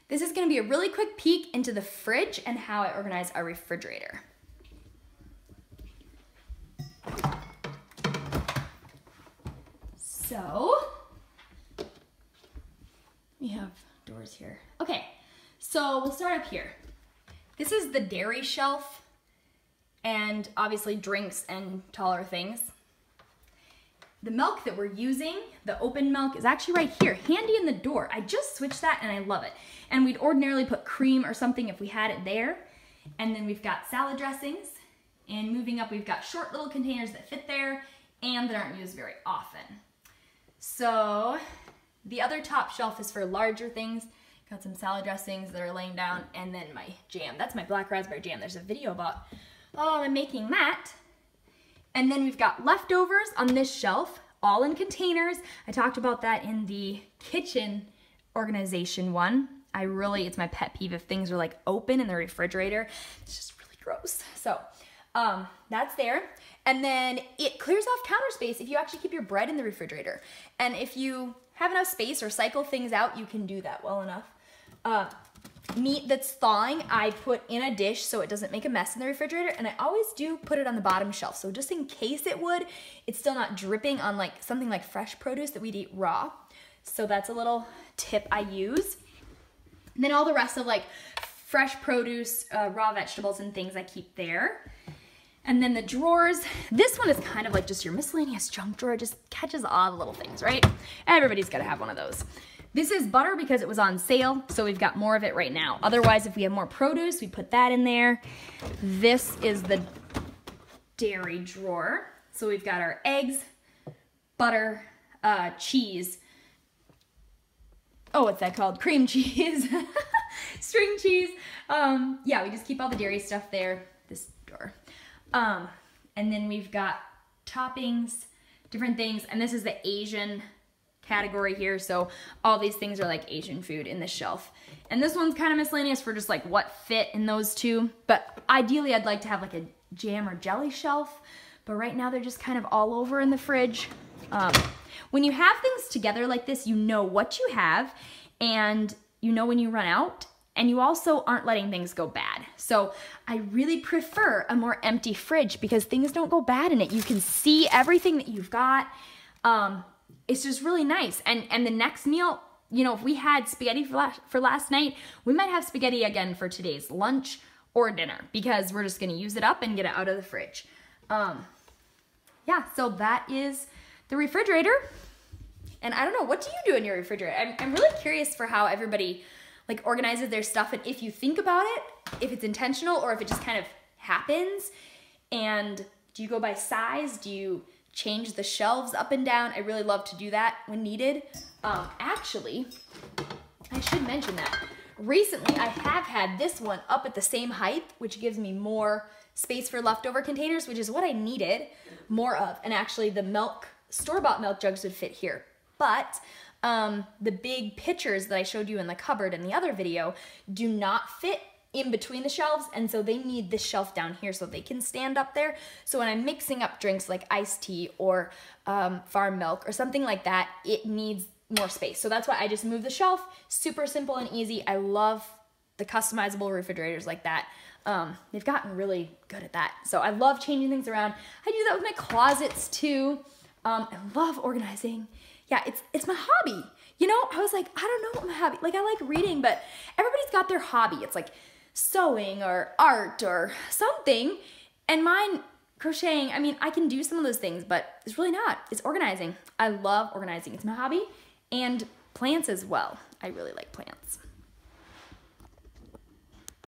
This is gonna be a really quick peek into the fridge and how I organize our refrigerator. So, we have doors here. Okay, so we'll start up here. This is the dairy shelf and obviously drinks and taller things. The milk that we're using, the open milk, is actually right here, handy in the door. I just switched that and I love it. And we'd ordinarily put cream or something if we had it there. And then we've got salad dressings. And moving up, we've got short little containers that fit there and that aren't used very often. So the other top shelf is for larger things. Got some salad dressings that are laying down, and then my jam. That's my black raspberry jam. There's a video about, oh, I'm making that. And then we've got leftovers on this shelf, all in containers. I talked about that in the kitchen organization one. It's my pet peeve if things are like open in the refrigerator. It's just really gross. So that's there. And then it clears off counter space if you actually keep your bread in the refrigerator. And if you have enough space or cycle things out, you can do that well enough. Meat that's thawing, I put in a dish so it doesn't make a mess in the refrigerator, and I always do put it on the bottom shelf. So just in case it would, it's still not dripping on like something like fresh produce that we'd eat raw. So that's a little tip I use. And then all the rest of like fresh produce, raw vegetables and things I keep there. And then the drawers, this one is kind of like just your miscellaneous junk drawer, just catches all the little things, right? Everybody's gotta have one of those. This is butter because it was on sale, so we've got more of it right now. Otherwise, if we have more produce, we put that in there. This is the dairy drawer. So we've got our eggs, butter, cheese. Oh, what's that called? Cream cheese, string cheese. Yeah, we just keep all the dairy stuff there, this drawer. And then we've got toppings, different things, and this is the Asian category here, so all these things are like Asian food in this shelf. And this one's kind of miscellaneous for just like what fit in those two, but ideally I'd like to have like a jam or jelly shelf, but right now they're just kind of all over in the fridge. When you have things together like this, you know what you have and you know when you run out, and you also aren't letting things go bad. So I really prefer a more empty fridge because things don't go bad in it. You can see everything that you've got. It's just really nice. And the next meal, you know, if we had spaghetti for last night, we might have spaghetti again for today's lunch or dinner because we're just gonna use it up and get it out of the fridge. Yeah, so that is the refrigerator. And I don't know, what do you do in your refrigerator? I'm really curious for how everybody like organizes their stuff, and if you think about it, if it's intentional or if it just kind of happens. And do you go by size? Do you change the shelves up and down? I really love to do that when needed. Actually, I should mention that. Recently, I have had this one up at the same height, which gives me more space for leftover containers, which is what I needed more of. And actually, the milk, store-bought milk jugs would fit here. But the big pitchers that I showed you in the cupboard in the other video do not fit in between the shelves, and so they need this shelf down here so they can stand up there. So when I'm mixing up drinks like iced tea or farm milk or something like that, it needs more space. So that's why I just moved the shelf. Super simple and easy. I love the customizable refrigerators like that. They've gotten really good at that. So I love changing things around. I do that with my closets too. I love organizing. Yeah, it's my hobby. You know, I was like, I don't know what my hobby, like I like reading, but everybody's got their hobby. It's like sewing or art or something. And mine, crocheting, I mean, I can do some of those things, but it's really not. It's organizing. I love organizing. It's my hobby. And plants as well. I really like plants.